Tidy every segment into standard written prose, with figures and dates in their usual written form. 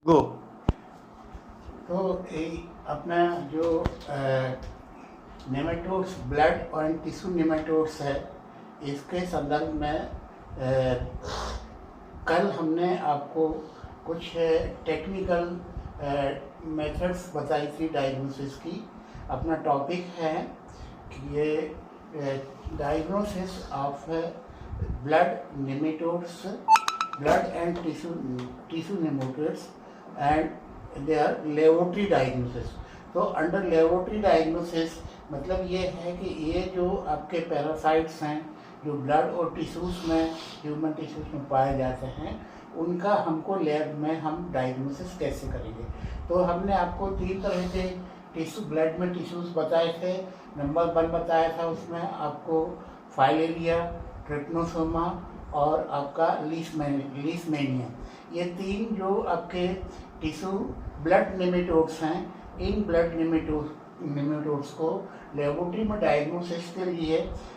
गो। तो अपना जो नेमेटोड्स ब्लड और टिश्यू नेमेटोड्स है, इसके संदर्भ में कल हमने आपको कुछ टेक्निकल मेथड्स बताई थी डायग्नोसिस की। अपना टॉपिक है कि ये diagnosis of blood nematodes, blood and tissue nematodes and their laboratory diagnosis. तो अंडर लेबोरेटरी डायग्नोसिस मतलब ये है कि ये जो आपके पैरासाइट्स हैं जो ब्लड और टिश्यूज़ में, ह्यूमन टिश्यूज़ में पाए जाते हैं, उनका हमको लैब में हम डायग्नोसिस कैसे करेंगे। तो हमने आपको 3 तरह के टिश्यू, ब्लड में टिश्यूज़ बताए थे। नंबर 1 बताया था, उसमें आपको फाइलेरिया, ट्रिपनोसोमा और आपका लीशमैनिया। ये 3 जो आपके टिश्यू ब्लड नेमेटोड्स हैं, इन ब्लड नेमेटोड्स को लेबोरेटरी में डायग्नोसिस के लिए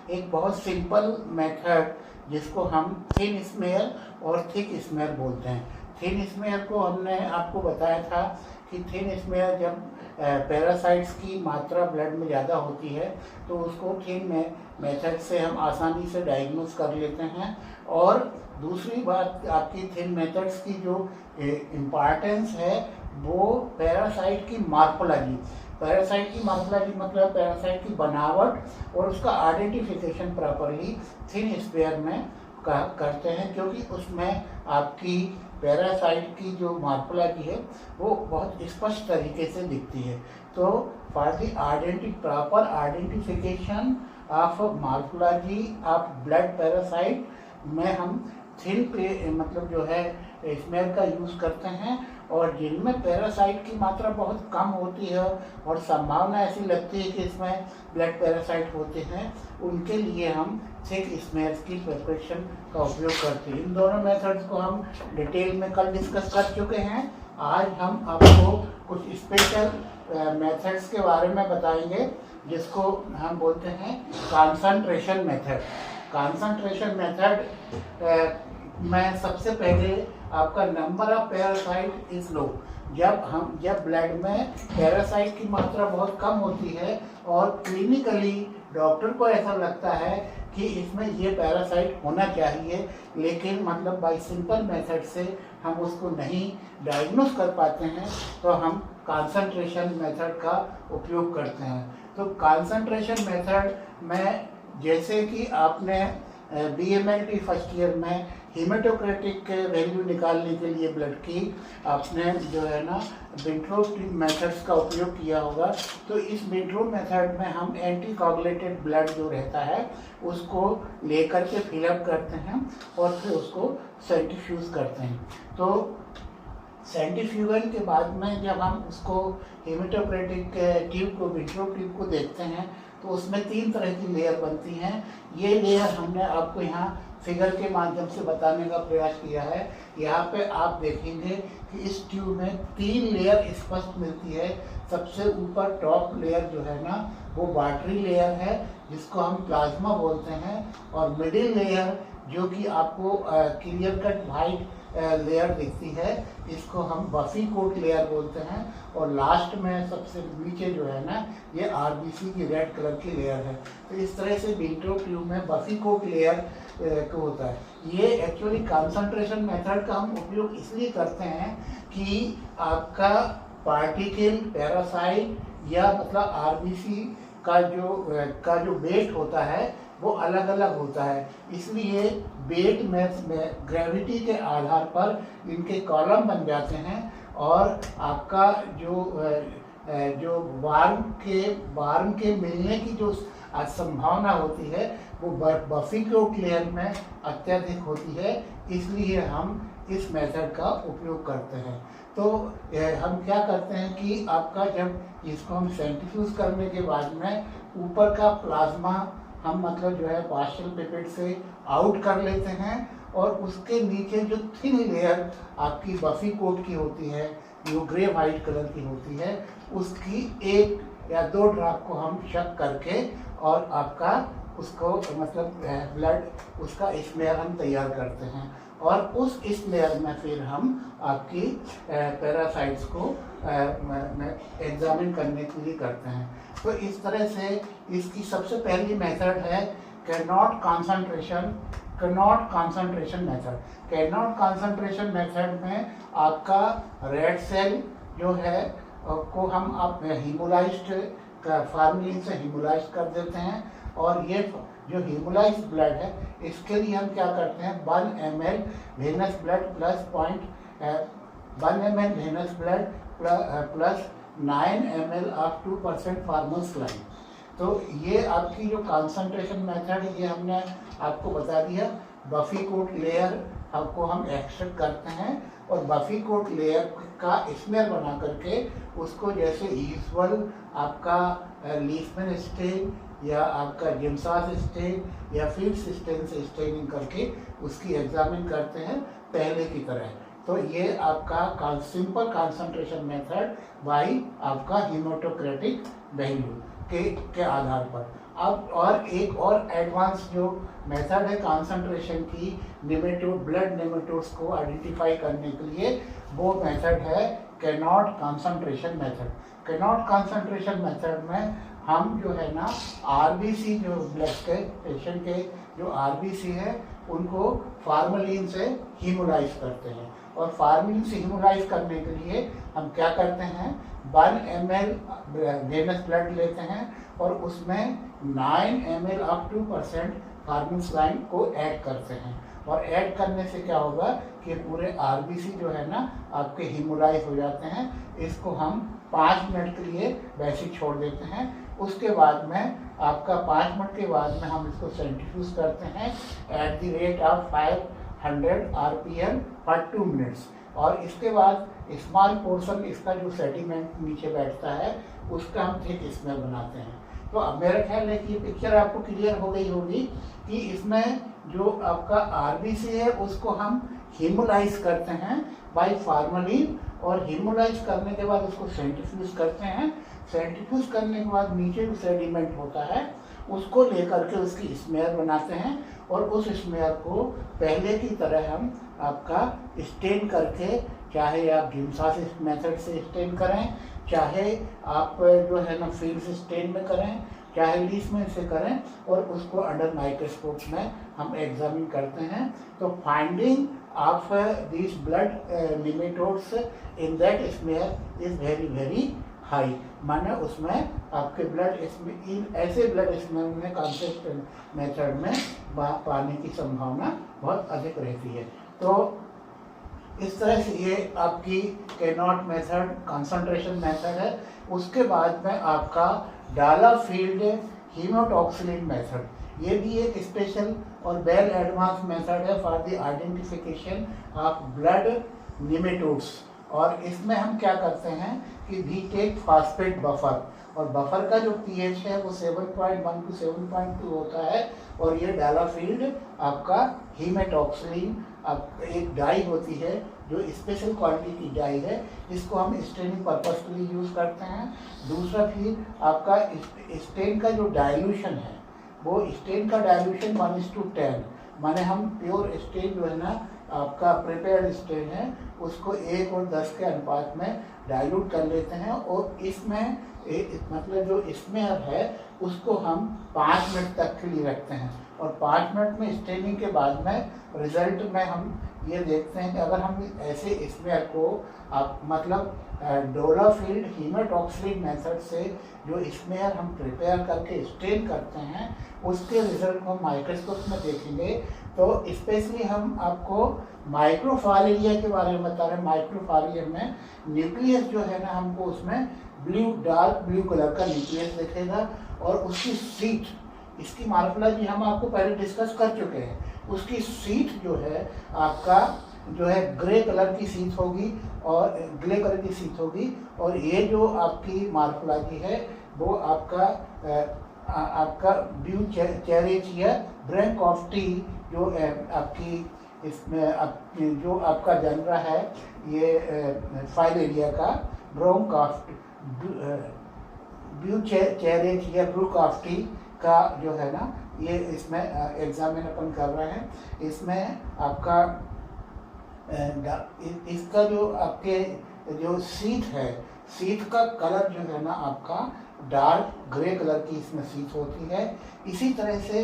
एक बहुत सिंपल मेथड, जिसको हम थिन स्मेयर और थिक स्मेयर बोलते हैं। थिन स्मेयर को हमने आपको बताया था कि थिन स्मेयर जब पैरासाइट्स की मात्रा ब्लड में ज़्यादा होती है तो उसको थिन मेथड से हम आसानी से डायग्नोस कर लेते हैं। और दूसरी बात, आपकी थिन मेथड्स की जो इम्पॉर्टेंस है वो पैरासाइट की मार्फोलॉजी। पैरासाइट की मार्फोलॉजी मतलब पैरासाइट की बनावट और उसका आइडेंटिफिकेशन प्रॉपरली थिन स्पेयर में करते हैं, क्योंकि उसमें आपकी पैरासाइट की जो मार्फोलॉजी है वो बहुत स्पष्ट तरीके से दिखती है। तो for the proper identification of morphology of blood parasite में हम थिन मतलब जो है स्मेयर का यूज़ करते हैं। और जिनमें पैरासाइट की मात्रा बहुत कम होती है और संभावना ऐसी लगती है कि इसमें ब्लड पैरासाइट होते हैं, उनके लिए हम थिक स्मेयर्स की प्रिपरेशन का उपयोग करते हैं। इन दोनों मेथड्स को हम डिटेल में कल डिस्कस कर चुके हैं। आज हम आपको कुछ स्पेशल मेथड्स के बारे में बताएंगे, जिसको हम बोलते हैं कॉन्सेंट्रेशन मेथड। कॉन्सेंट्रेशन मेथड में सबसे पहले आपका number of parasite is low. जब ब्लड में पैरासाइट की मात्रा बहुत कम होती है और क्लिनिकली डॉक्टर को ऐसा लगता है कि इसमें ये पैरासाइट होना चाहिए, लेकिन मतलब बाय सिंपल मेथड से हम उसको नहीं डायग्नोस कर पाते हैं, तो हम कॉन्सेंट्रेशन मेथड का उपयोग करते हैं। तो कॉन्सेंट्रेशन मेथड में जैसे कि आपने BMLT फर्स्ट ईयर में हीमेटोक्रेटिक वैल्यू निकालने के लिए ब्लड की आपने जो है ना विंट्रो मेथड्स का उपयोग किया होगा। तो इस विंट्रो मेथड में हम एंटी कोगुलेटेड ब्लड जो रहता है उसको लेकर के फिलअप करते हैं और फिर उसको सेंट्रीफ्यूज करते हैं। तो सेंट्रीफ्यूगन के बाद में जब हम उसको हीमेटोक्रेटिक ट्यूब को, विंट्रो ट्यूब को देखते हैं, तो उसमें 3 तरह की लेयर बनती हैं। ये लेयर हमने आपको यहाँ फिगर के माध्यम से बताने का प्रयास किया है। यहाँ पे आप देखेंगे कि इस ट्यूब में 3 लेयर स्पष्ट मिलती है। सबसे ऊपर टॉप लेयर जो है ना वो वाटरी लेयर है, जिसको हम प्लाज्मा बोलते हैं। और मिडिल लेयर जो कि आपको क्लियर कट वाइट लेयर दिखती है, इसको हम बफी कोट लेयर बोलते हैं। और लास्ट में सबसे नीचे जो है ना ये RBC की रेड कलर की लेयर है। तो इस तरह से विंट्रो ट्यूब में बफी कोट लेयर को होता है। ये एक्चुअली कॉन्सेंट्रेशन मेथड का हम उपयोग इसलिए करते हैं कि आपका पार्टिकल पैरासाइट या मतलब RBC का जो वेट होता है वो अलग अलग होता है, इसलिए वेट में ग्रेविटी के आधार पर इनके कॉलम बन जाते हैं। और आपका जो वार्म के मिलने की जो संभावना होती है वो बफी कोट लेयर में अत्यधिक होती है, इसलिए हम इस मेथड का उपयोग करते हैं। तो हम क्या करते हैं कि आपका जब इसको हम सेंट्रीफ्यूज करने के बाद में ऊपर का प्लाज्मा हम मतलब जो है पार्शियल पिपेट से आउट कर लेते हैं, और उसके नीचे जो थिन लेयर आपकी बफी कोट की होती है, जो ग्रे वाइट कलर की होती है, उसकी 1 या 2 ड्रॉप को हम शक करके और आपका उसको मतलब ब्लड उसका स्मेयर हम तैयार करते हैं। और उस स्मेयर में फिर हम आपकी पैरासाइट्स को एग्जामिन करने के लिए करते हैं। तो इस तरह से इसकी सबसे पहली मेथड है cannot concentration method. Cannot concentration method में आपका रेड सेल जो है को हम आप हीमोलाइज्ड फार्मलिन से हीमोलाइज कर देते हैं, और ये जो हीमोलाइज्ड ब्लड है इसके लिए हम क्या करते हैं 1 ml venous blood plus 1 ml venous blood plus 9 ml of 2% formal saline. तो ये आपकी जो कंसंट्रेशन मेथड है ये हमने आपको बता दिया। बफी कोट लेयर आपको हम एक्सट्रैक्ट करते हैं और बफी कोट लेयर का स्मेयर बना करके उसको जैसे यूजुअल आपका लीफमैन स्टेन या आपका जिम्सास स्टेन या फिल्ड्स स्टेन से स्टेनिंग करके उसकी एग्जामिन करते हैं पहले की तरह। तो ये आपका सिंपल कंसंट्रेशन मेथड बाई आपका हीमोटोक्रेटिक वैल्यू के आधार पर। अब और एक और एडवांस जो मेथड है कंसंट्रेशन की नेमेटोड ब्लड नेमेटोड्स को आइडेंटिफाई करने के लिए, वो मेथड है cannot concentration method. Cannot concentration method में हम जो है ना आरबीसी जो ब्लड के पेशेंट के जो आरबीसी है उनको फार्मलिन से हीमोलाइज करते हैं, और फार्मलिन से हीमोलाइज करने के लिए हम क्या करते हैं 1 ml वेनस ब्लड लेते हैं और उसमें 9 ml ऑफ 2% फार्मलिन स्लाइन को ऐड करते हैं, और ऐड करने से क्या होगा कि पूरे आरबीसी जो है ना आपके हीमोलाइज हो जाते हैं। इसको हम 5 मिनट के लिए वैसे ही छोड़ देते हैं। उसके बाद में आपका 5 मिनट के बाद में हम इसको सेंट्रीफ्यूज करते हैं at the rate of 500 RPM पर 2 मिनट्स, और इसके बाद स्मॉल पोर्शन इसका जो सेडिमेंट नीचे बैठता है उसका हम थिक स्मेयर बनाते हैं। तो अब मेरा ख्याल है कि ये पिक्चर आपको क्लियर हो गई होगी कि इसमें जो आपका आरबीसी है उसको हम हीमोलाइज करते हैं बाय फार्मलिन, और हीमोलाइज करने के बाद उसको सेंट्रीफ्यूज करते हैं। सेंट्रीफ्यूज करने के बाद नीचे जो सेडिमेंट होता है उसको लेकर के उसकी स्मेयर बनाते हैं, और उस स्मेयर को पहले की तरह हम आपका स्टेन करके, चाहे आप जिम्सास मेथड से स्टेन करें, चाहे आप जो है ना फील्ड स्टेन में करें, चाहे लीफमैन से करें, और उसको अंडर माइक्रोस्कोप में हम एग्जामिन करते हैं। तो finding of this blood nematodes in that smear is very very high, माने उसमें आपके ब्लड ऐसे ब्लड स्मेयर में कंसंट्रेशन मेथड में पाने की संभावना बहुत अधिक रहती है। तो इस तरह से ये आपकी कैनॉट मेथड कंसंट्रेशन मेथड है। उसके बाद में आपका डालाफील्ड हीमोटॉक्सिलिन मेथड, ये भी एक स्पेशल और वेल एडवांस मेथड है for the identification of blood nematodes. और इसमें हम क्या करते हैं कि वी टेक फॉस्फेट बफर, और बफर का जो पीएच है वो 7.1 to 7.2 होता है, और ये डालाफील्ड आपका हीमेटॉक्सिलिन एक डाई होती है जो स्पेशल क्वालिटी की डाई है, इसको हम स्टेनिंग पर्पस के लिए यूज़ करते हैं। दूसरा फिर आपका स्टेन का जो डाइल्यूशन है वो स्टेन का डाइल्यूशन 1:10, माने हम प्योर स्टेन जो है ना आपका प्रिपेयर्ड स्टेन है उसको 1 और 10 के अनुपात में डाइल्यूट कर लेते हैं, और इसमें मतलब जो स्मेयर है उसको हम 5 मिनट तक के लिए रखते हैं, और 5 मिनट में स्टेनिंग के बाद में रिजल्ट में हम ये देखते हैं कि अगर हम ऐसे स्मेयर को आप मतलब डालाफील्ड हीमोटॉक्सिलिन मेथड से जो स्मेयर हम प्रिपेयर करके स्टेन करते हैं उसके रिजल्ट को माइक्रोस्कोप में देखेंगे, तो स्पेशली हम आपको माइक्रोफाइलेरिया के बारे में बता रहे हैं। माइक्रोफाइलेरिया में न्यूक्लियस जो है ना हमको उसमें डार्क ब्लू कलर का न्यूक्लियस दिखेगा, और उसकी सीट, इसकी मार्फोलॉजी हम आपको पहले डिस्कस कर चुके हैं। उसकी सीट जो है आपका जो है ग्रे कलर की सीट होगी, और ग्रे कलर की सीट होगी, और ये जो आपकी मार्फोलॉजी है वो आपका ब्लू चेरेचिया ब्रैंकॉफ्टी जो आपकी इसमें जो आपका जनरा है ये फाइलेरिया का ब्लू चेरेचिया ब्रैंकॉफ्टी का जो है ना ये इसमें एग्जामिन अपन कर रहे हैं। इसमें आपका इसका जो आपके जो सीट है, सीट का कलर जो है ना आपका डार्क ग्रे कलर की इसमें सीट होती है। इसी तरह से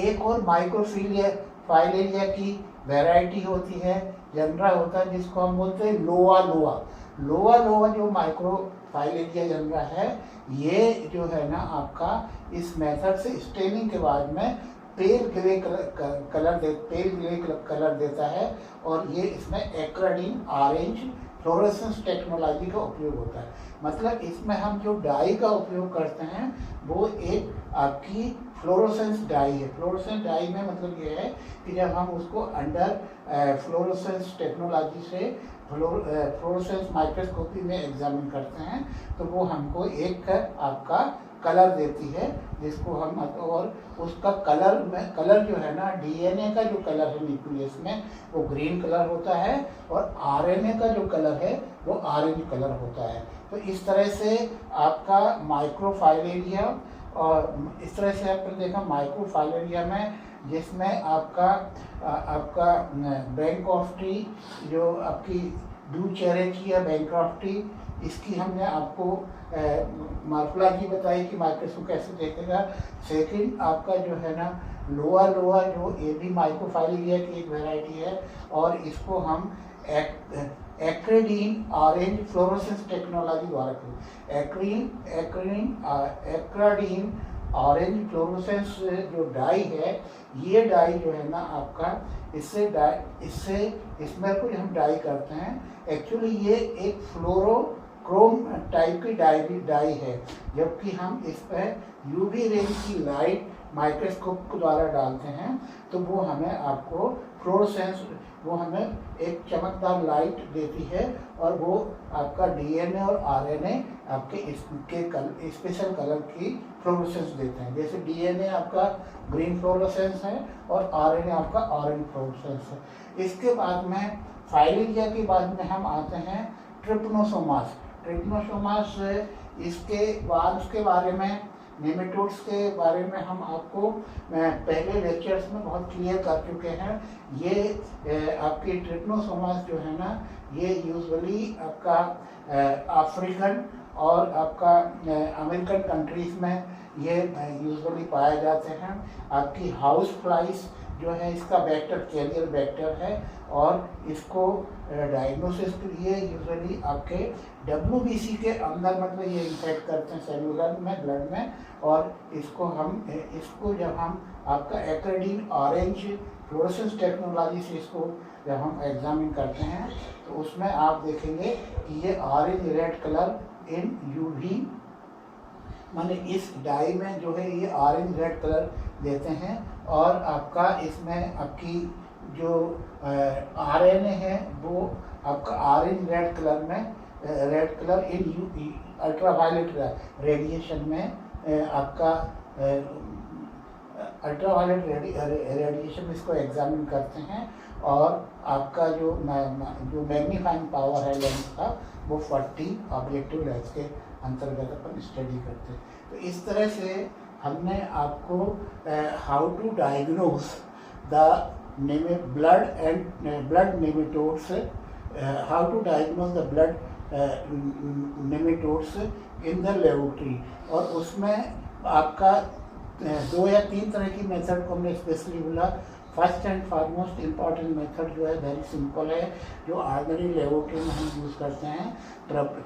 एक और माइक्रोफाइलेरिया की वैरायटी होती है, जनरा होता है, जिसको हम बोलते हैं लोआ लोआ जो माइक्रोफाइलेरिया जनरा है, ये जो है ना आपका इस मेथड से स्टेनिंग के बाद में पेल ग्रे कलर देता है, और ये इसमें एक्राडीन ऑरेंज फ्लोरोसेंस टेक्नोलॉजी का उपयोग होता है। मतलब इसमें हम जो डाई का उपयोग करते हैं वो एक आपकी फ्लोरोसेंस डाई है। फ्लोरोसेंस डाई में मतलब ये है कि जब हम उसको अंडर फ्लोरोसेंस टेक्नोलॉजी से फ्लोरोसेंस माइक्रोस्कोपी में एग्जामिन करते हैं तो वो हमको एक आपका कलर देती है, जिसको हम, और उसका कलर जो है ना, डीएनए का जो कलर है न्यूक्लियस में वो ग्रीन कलर होता है, और आरएनए का जो कलर है वो ऑरेंज कलर होता है। तो इस तरह से आपका माइक्रोफाइलेरिया, और इस तरह से आपने देखा माइक्रोफाइलेरिया में, जिसमें आपका बैंक ऑफ टी, जो आपकी ड्यूचेरेचिया बैंक ऑफ टी, इसकी हमने आपको मॉर्फोलॉजी बताई कि माइक्रोस्कोप कैसे देखेगा। सेकंड आपका जो है ना लोआ जो ये भी माइक्रोफाइलेरिया की एक वैरायटी है, और इसको हम एक्रेडीन ऑरेंज फ्लोरोसेंस टेक्नोलॉजी द्वारा एक्राडीन ऑरेंज फ्लोरोसेंस जो डाई है, ये डाई जो है ना आपका इसमें कुछ हम डाई करते हैं। एक्चुअली ये एक फ्लोरोक्रोम टाइप की डाई है, जबकि हम इस पर यूवी रेंज की लाइट माइक्रोस्कोप के द्वारा डालते हैं तो वो हमें आपको फ्लोरोसेंस, वो हमें एक चमकदार लाइट देती है, और वो आपका डीएनए और आरएनए आपके इसके स्पेशल कलर की फ्लोरोसेंस देते हैं। जैसे डीएनए आपका ग्रीन फ्लोरोसेंस है और आरएनए आपका ऑरेंज फ्लोरोसेंस है। इसके बाद में फाइलेरिया के बाद में हम आते हैं ट्रिप्नोसोमास। इसके बारे में, नेमेटोड्स के बारे में हम आपको पहले लेक्चर्स में बहुत क्लियर कर चुके हैं। ये आपकी ट्रिप्नोसोमास जो है ना, ये यूजुअली आपका अफ्रीकन और आपका अमेरिकन कंट्रीज में ये यूजुअली पाए जाते हैं। आपकी हाउस फ्लाइज जो है, इसका वेक्टर कैरियर वेक्टर है, और इसको डायग्नोसिस के लिए यूजुअली आपके WBC के अंदर, मतलब ये इन्फेक्ट करते हैं सेलुलर में, ब्लड में, और इसको जब हम आपका एक्रेडीन ऑरेंज फ्लोरोसेंस टेक्नोलॉजी से इसको जब हम एग्जामिन करते हैं तो उसमें आप देखेंगे कि ये ऑरेंज रेड कलर इन यूवी, माने इस डाई में जो है ये ऑरेंज रेड कलर देते हैं, और आपका इसमें आपकी जो आरएनए है वो आपका ऑरेंज रेड कलर में, रेड कलर इन अल्ट्रावायलेट रेडिएशन में आपका अल्ट्रावायलेट रेडिएशन में इसको एग्जामिन करते हैं, और आपका जो मैग्नीफाइंग पावर है लेंस का वो 40 ऑब्जेक्टिव लेंस के अंतर्गत अपन स्टडी करते हैं। तो इस तरह से हमने आपको how to diagnose the blood nematodes, how to diagnose the blood nematodes in the laboratory, और उसमें आपका 2 या 3 तरह की मेथड को हमने स्पेशली बोला। First and foremost important method जो है वेरी सिंपल है, जो ऑर्डिनरी लेबोरेटरी में हम यूज़ करते हैं,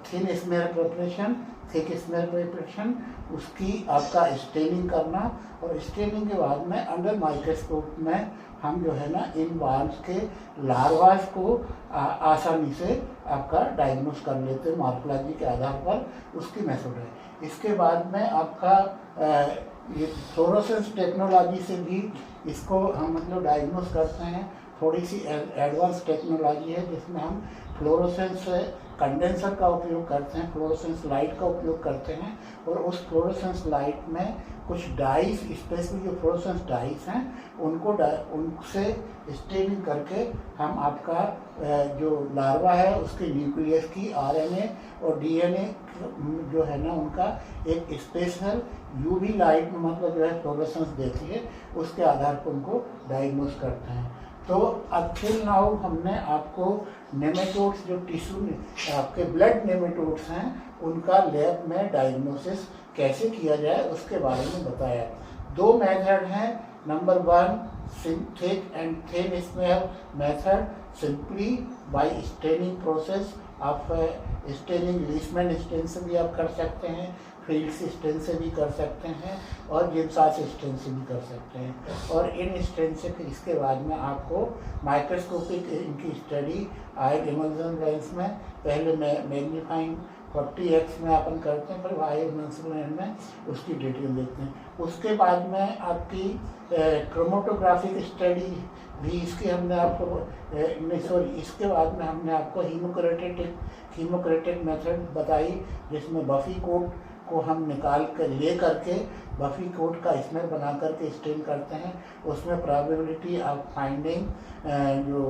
thin smear preparation, thick smear preparation, उसकी आपका स्टेनिंग करना, और स्टेनिंग के बाद में अंडर माइक्रोस्कोप में हम जो है ना इन वाल्व्स के लार्वास को आसानी से आपका डायग्नोस कर लेते हैं मॉर्फोलॉजी के आधार पर, उसकी मेथड है। इसके बाद में आपका ये फ्लोरोसेंस टेक्नोलॉजी से भी इसको हम मतलब डायग्नोस करते हैं। थोड़ी सी एडवांस टेक्नोलॉजी है जिसमें हम फ्लोरोसेंस कंडेंसर का उपयोग करते हैं, फ्लोरोसेंस लाइट का उपयोग करते हैं, और उस फ्लोरोसेंस लाइट में कुछ डाइस, स्पेशली जो फ्लोरोसेंस डाइस हैं उनसे स्टेनिंग करके हम आपका जो लार्वा है उसके न्यूक्लियस की आरएनए और डीएनए जो है ना उनका एक स्पेशल यूवी लाइट में मतलब जो है फ्लोरोसेंस देती है, उसके आधार पर उनको डायग्नोस करते हैं। तो अनटिल नाउ हमने आपको नेमेटोड्स जो टिश्यू आपके ब्लड नेमेटोड्स हैं उनका लैब में डायग्नोसिस कैसे किया जाए उसके बारे में बताया। दो मेथड हैं। Number 1 thick and thin smear method, simply by staining process. आप स्टेनिंग लीसमैन स्टेन से भी आप कर सकते हैं, फील्ड्स स्टेन से भी कर सकते हैं और जिम्सास स्टेन से भी कर सकते हैं। और इन स्टेन से फिर इसके बाद में आपको माइक्रोस्कोपिक इनकी स्टडी आई इमल्सन लेंस में पहले मैग्नीफाइंग 40x में अपन करते हैं, फिर आई इमल्सन लेंस में उसकी डिटेल देखते हैं। उसके बाद में आपकी क्रोमेटोग्राफिक स्टडी भी इसकी हमने आपको इसके बाद में हमने आपको हीमोक्रेटिक मेथड बताई, जिसमें बफी कोट को हम निकाल कर ले करके बफी कोट का स्मेल बना करके स्टेन करते हैं। उसमें प्रोबेबिलिटी ऑफ फाइंडिंग जो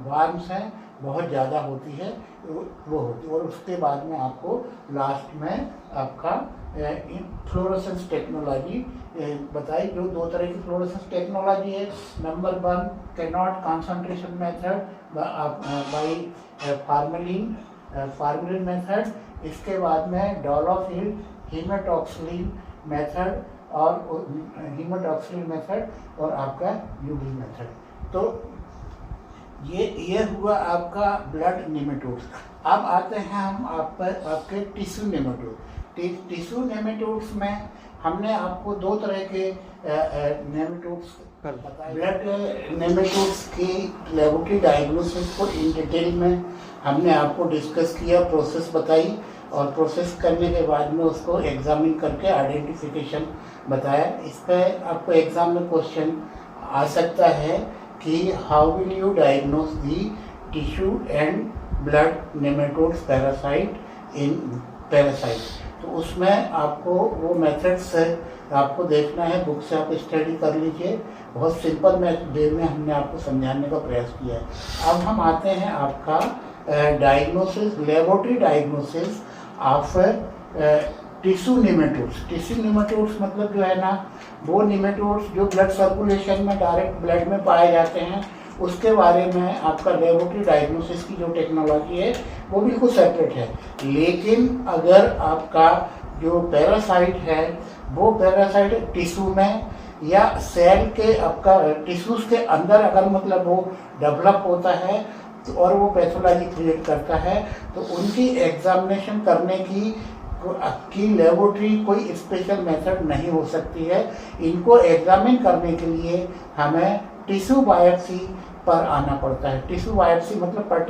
वार्म्स हैं बहुत ज़्यादा होती है, वो होती है। और उसके बाद में आपको लास्ट में आपका फ्लोरोसेंस टेक्नोलॉजी बताई, जो दो तरह की फ्लोरोसेंस टेक्नोलॉजी है। Number 1 cannot concentration method by formalin method. इसके बाद में डॉलोफिल हीमेटॉक्सिलिन मेथड और आपका यूवी मेथड। तो ये हुआ आपका ब्लड नेमेटोड्स। अब आते हैं हम आपके टिश्यू नेमेटोड। टिश्यू नेमेटोड्स में हमने आपको दो तरह के नेमेटोड्स बताए। ब्लड नेमेटोड्स की लेबोरेटरी डायग्नोसिस को इन डिटेल में हमने आपको डिस्कस किया, प्रोसेस बताई और प्रोसेस करने के बाद में उसको एग्जामिन करके आइडेंटिफिकेशन बताया। इस पर आपको एग्जाम में क्वेश्चन आ सकता है कि how will you diagnose the tissue and blood nematodes parasite in parasite. तो उसमें आपको वो मेथड्स आपको देखना है, बुक से आप स्टडी कर लीजिए। बहुत सिंपल वे में हमने आपको समझाने का प्रयास किया है। अब हम आते हैं आपका diagnosis, laboratory diagnosis of tissue nematodes. Tissue nematodes मतलब जो है ना वो नेमेटोड्स जो ब्लड सर्कुलेशन में डायरेक्ट ब्लड में पाए जाते हैं, उसके बारे में आपका लेबोरेटरी डायग्नोसिस की जो टेक्नोलॉजी है वो बिल्कुल सेपरेट है। लेकिन अगर आपका जो पैरासाइट है वो पैरासाइट टिश्यू में या सेल के आपका टिश्यूज के अंदर अगर मतलब वो डेवलप होता है तो और वो पैथोलॉजी क्रिएट करता है, तो उनकी एग्जामिनेशन करने की लेबोरेटरी कोई स्पेशल मेथड नहीं हो सकती है। इनको एग्जामिन करने के लिए हमें टिश्यू बायोप्सी पर आना पड़ता है। टिश्यू बायोप्सी मतलब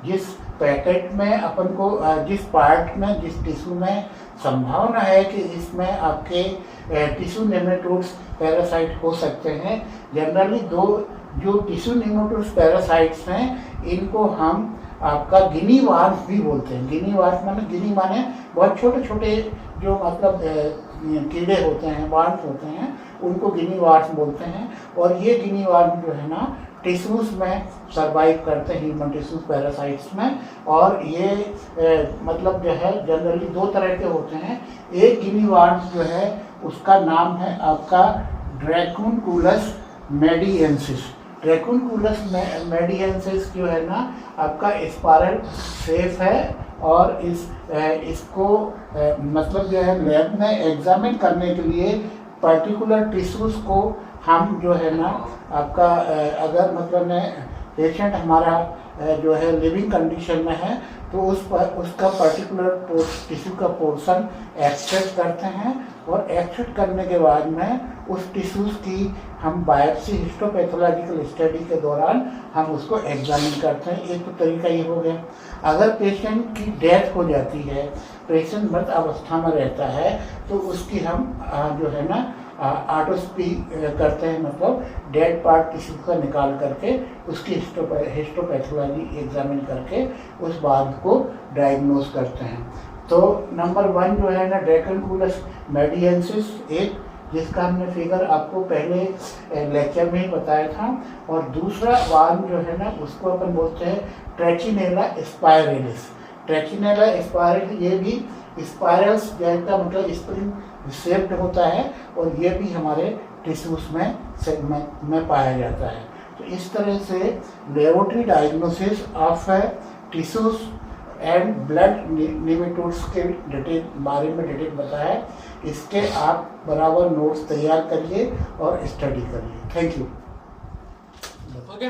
जिस पैकेट में अपन को जिस पार्ट में जिस टिश्यू में संभावना है कि इसमें आपके टिश्यू नेमेटोड्स पैरासाइट हो सकते हैं। जनरली दो जो टिश्यू नेमेटोड्स पैरासाइट्स हैं इनको हम आपका गिनी वार्म्स भी बोलते हैं। गिनी माने बहुत छोटे छोटे जो मतलब कीड़े होते हैं, वार्म्स होते हैं, उनको गिनी वार्म्स बोलते हैं। और ये गिनी वार्म जो है ना टिश्यूज में सर्वाइव करते हैं, ह्यूमन टिश्यूज पैरासाइट्स में। और ये मतलब जो है जनरली दो तरह के होते हैं। एक गिनी वार्म्स जो है उसका नाम है आपका ड्रैकुनकुलस मेडिएंसिस। ड्रैकुनकुलस मेडिएंसिस जो है ना आपका स्पाइरल शेप है और इसको मतलब जो है लैब में एग्जामिन करने के लिए पर्टिकुलर टिश्यूज को हम जो है ना आपका अगर मतलब पेशेंट हमारा जो है लिविंग कंडीशन में है तो उसका पर्टिकुलर टिश्यू का पोर्शन एक्सट्रैक्ट करते हैं और एक्सट्रैक्ट करने के बाद में उस टिश्यूज की हम बायोप्सी हिस्टोपैथोलॉजिकल स्टडी के दौरान हम उसको एग्जामिन करते हैं। एक तो तरीका ये हो गया। अगर पेशेंट की डेथ हो जाती है, पेशेंट मृत अवस्था में रहता है, तो उसकी हम जो है ना ऑटोस्पी करते हैं, मतलब डेड पार्ट टिश्यू का निकाल करके उसकी हिस्टोपैथोलॉजी एग्जामिन करके उस बात को डायग्नोज करते हैं। तो नंबर 1 जो है ना ड्रैकुनकुलस मेडिएंसिस, एक जिसका हमने फिगर आपको पहले लेक्चर में ही बताया था। और दूसरा वार्म जो है ना उसको अपन बोलते हैं ट्रैचिनेला स्पाइरेलिस। ट्रैचिनेला स्पाइरेलिस ये भी स्पाइरल्स जैसा मतलब स्प्रिंग शेप्ड होता है और ये भी हमारे टिश्यूज में पाया जाता है। तो इस तरह से laboratory diagnosis of tissues and blood nematodes के डिटेल बारे में डिटेल बताया। इसके आप बराबर नोट्स तैयार करिए और स्टडी करिए। Thank you. ओके।